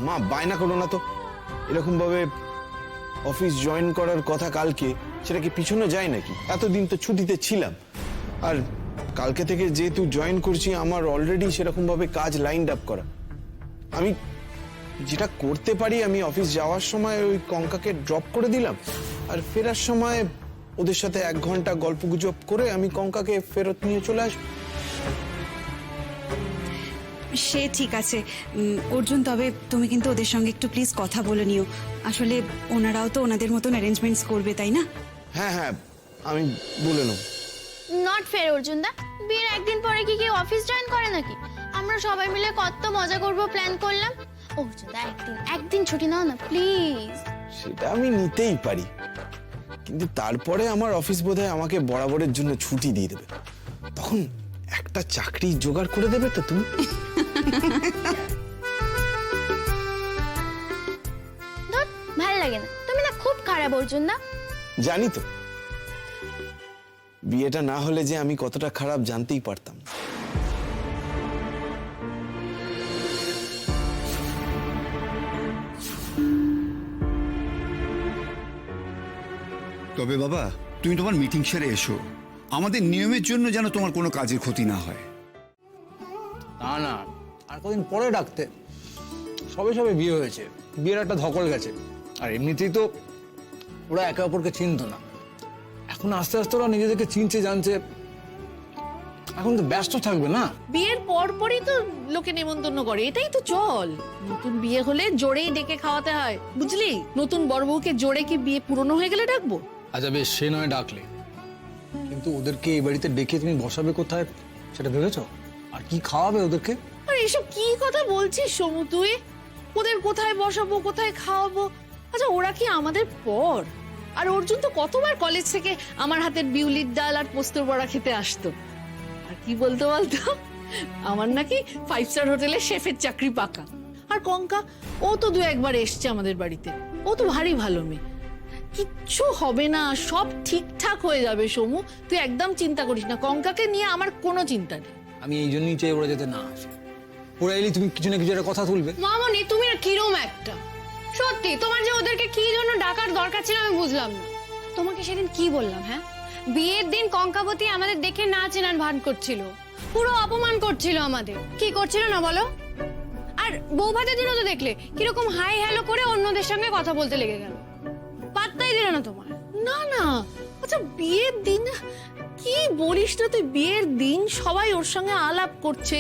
মা বায়না করো না তো। এরকম ভাবে অফিস জয়েন করার কথা কালকে, সেটা কি পিছনে যায় নাকি? এতদিন তো ছুটিতে ছিলাম, আর কালকে থেকে যেহেতু জয়েন করছি আমার অলরেডি সেরকম ভাবে কাজ লাইনড আপ করা। আমি যেটা করতে পারি, আমি অফিস যাওয়ার সময় ওই কঙ্কাকে ড্রপ করে দিলাম, আর ফেরার সময় ওদের সাথে 1 ঘন্টা গল্পগুজব করে আমি কঙ্কাকে ফেরত নিয়ে চলে আসবো। সে ঠিক আছে অর্জুন, তবে তুমি কিন্তু ওদের সঙ্গে একটু প্লিজ কথা বলে নিও। আসলে ওনারাও তো ওনাদের মতন অ্যারেঞ্জমেন্টস করবে, তাই না? হ্যাঁ হ্যাঁ, আমি বলে নেব। নট ফেয়ার অর্জুন দা, বিয়ের একদিন পরে কি কেউ অফিস জয়েন করে নাকি? আমরা সবাই মিলে কত মজা করব প্ল্যান করলাম। অর্জুন দা একদিন ছুটি নাও না প্লিজ। সেটা আমি নিতেই পারি, কিন্তু তারপরে আমার অফিস বোধহয় আমাকে বরাবরের জন্য ছুটি দিয়ে দেবে। তখন একটা চাকরি জোগাড় করে দেবে তো তুমি? ধুর, ভাল লাগে না, তুমি না খুব খারাপ অর্জুন দা। জানি তো, বিয়েটা না হলে যে আমি কতটা খারাপ জানতেই পারতাম না। তবে বাবা, তুমি তোমার মিটিং সেরে এসো। আমাদের নিয়মের জন্য যেন তোমার কোনো কাজের ক্ষতি না হয়। না না, আর কদিন পরে ডাকতে। সবে সবে বিয়ে হয়েছে, বিয়ের একটা ধকল গেছে। আর এমনিতেই তো ওরা একে অপরকে চিনতো না, এখন আস্তে আস্তে ওরা নিজেদেরকে চিনছে, জানছে। এখন তো ব্যস্ত থাকবে না। বিয়ের পরপরই তো লোকে নেমন্তন্ন করে, এটাই তো চল। নতুন বিয়ে হলে জোরেই ডেকে খাওয়াতে হয়, বুঝলি? নতুন বড় বউকে জোরে কি বিয়ে পুরনো হয়ে গেলে ডাকবো? আচ্ছা বেশ, সে নয় ডাকলে, কিন্তু ওদেরকে এই বাড়িতে ডেকে তুমি বসাবে কোথায় সেটা ভেবেছো? আর কি খাওয়াবে ওদেরকে? আর এসব কি কথা বলছিস সমু তুই? ওদের কোথায় বসাবো, কোথায় খাওয়াবো? আচ্ছা ওরা কি আমাদের পর? আর অর্জুন তো কতবার কলেজ থেকে আমার হাতের বিউলির ডাল আর পোস্তর বড়া খেতে আসতো। আর কি বলতো বলতো, আমার নাকি 5 স্টার হোটেলে শেফের চাকরি পাকা। আর কঙ্কা, ও তো 2-1 বার এসছে আমাদের বাড়িতে, ও তো ভারী ভালো মেয়ে। কিচ্ছু হবে না, সব ঠিকঠাক হয়ে যাবে সমু, তুই একদম চিন্তা করিস না। কঙ্কাকে নিয়ে আমার কোনো চিন্তা নেই। আমি এই জন্যই চাই ওরা যাতে না আসে। ওরা এলে তুমি কিছু না কিছু একটা কথা তুলবে। মামনি, তুমি না কিরম একটা, সত্যি তোমার যে ওদেরকে কি জন্য ডাকার দরকার ছিল আমি বুঝলাম না। তোমাকে সেদিন কি বললাম? হ্যাঁ, বিয়ের দিন কঙ্কাবতী আমাদের দেখে না চেনার ভান করছিল, পুরো অপমান করছিল আমাদের। কি করছিল না বলো? আর বৌভাতের দিনও তো দেখলে কিরকম হাই হ্যালো করে অন্যদের সঙ্গে কথা বলতে লেগে গেল, পাত্তাই দিল না তোমার। না না, আচ্ছা বিয়ের দিন কি বলিস না তুই? বিয়ের দিন সবাই ওর সঙ্গে আলাপ করছে,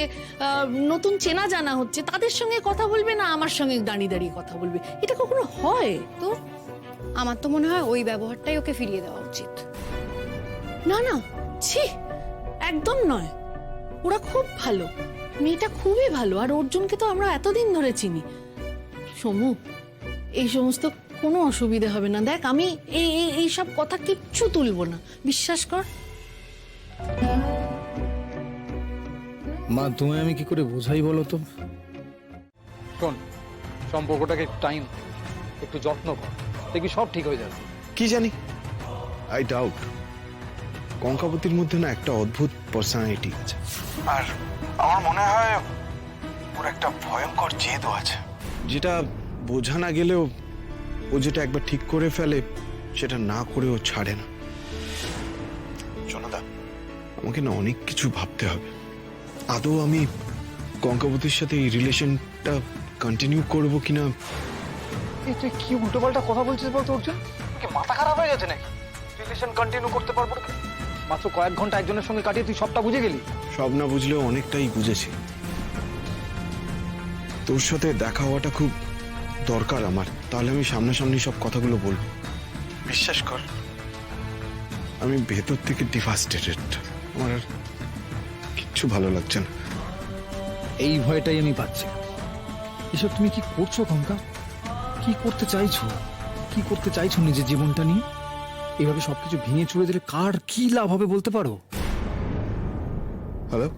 নতুন চেনা জানা হচ্ছে, তাদের সঙ্গে কথা বলবে না আমার সঙ্গে দাঁড়িয়ে দাঁড়িয়ে কথা বলবে? এটা কখনো হয়? তো আমার তো মনে হয় ওই ব্যবহারটাই ওকে ফিরিয়ে দেওয়া উচিত। না না, ছি, একদম নয়। ওরা খুব ভালো, মেয়েটা খুবই ভালো। আর অর্জুনকে তো আমরা এতদিন ধরে চিনি। সমু, এই সমস্ত কোনো অসুবিধা হবে না। দেখ, আমি এই সব কথা কিচ্ছু তুলবো না, বিশ্বাস কর। মা, তুমি আমি কি করে বোঝাই বলো তো? শোন, সম্পর্কটাকে টাইম, একটু যত্ন কর, দেখবি সব ঠিক হয়ে যাবে। কি জানি, আই ডাউট। কঙ্কাবতীর মধ্যে না একটা অদ্ভুত পার্সোনালিটি আছে, আর আমার মনে হয় ওর একটা ভয়ঙ্কর জেদও আছে, যেটা বোঝা না গেলেও ও যেটা একবার ঠিক করে ফেলে সেটা না করেও ছাড়ে না। জনদা, আমাকে না অনেক কিছু ভাবতে হবে। আদৌ আমি কঙ্কাবতীর সাথে এই রিলেশনটা কন্টিনিউ করবো কিনা। তুই কি উল্টোপাল্টা কথা বলছিস বলতো অর্জুন? কি মাথা খারাপ হয়ে গেছে নাকি? রিলেশন কন্টিনিউ করতে পারবো না? মাত্র কয়েক ঘন্টা একজনের সঙ্গে কাটিয়ে তুই সবটা বুঝে গেলি? সব না বুঝলেও অনেকটাই বুঝেছি। তোর সাথে দেখা হওয়াটা খুব দরকার আমার, তাহলে আমি সামনাসামনি সব কথাগুলো বলবো। বিশ্বাস কর, আমি ভেতর থেকে ডিভাস্টেটেড। আমার আর কিচ্ছু ভালো লাগছে না। এই ভয়টাই আমি পাচ্ছি। এসব তুমি কি করছো কঙ্কা? কি করতে চাইছো? কি করতে চাইছো নিজের জীবনটা নিয়ে? এভাবে সবকিছু ভেঙে চুরে দিলে কার কি লাভ হবে বলতে পারো? হ্যালো,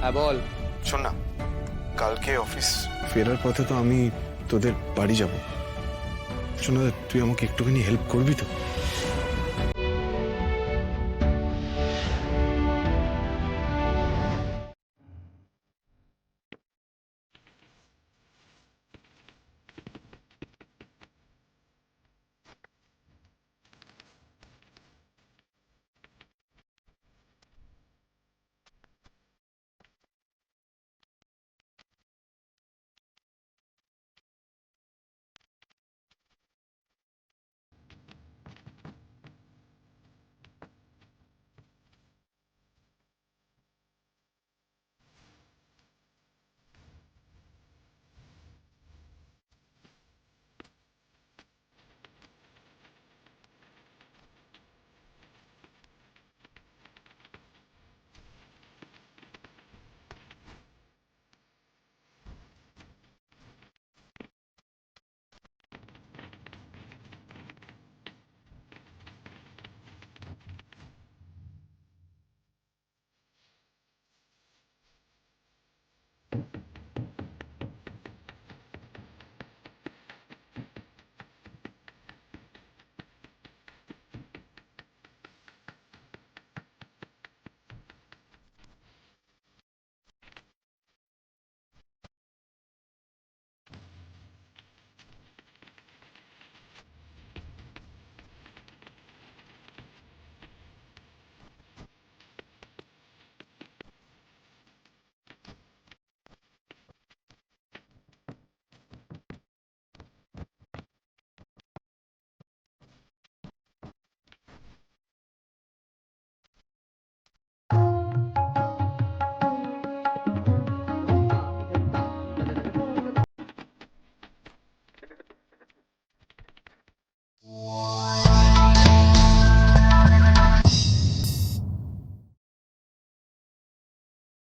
হ্যাঁ বল। শোন না, কালকে অফিস ফেরার পথে তো আমি তোদের বাড়ি যাব। শোন না, তুই আমাকে একটুখানি হেল্প করবি তো?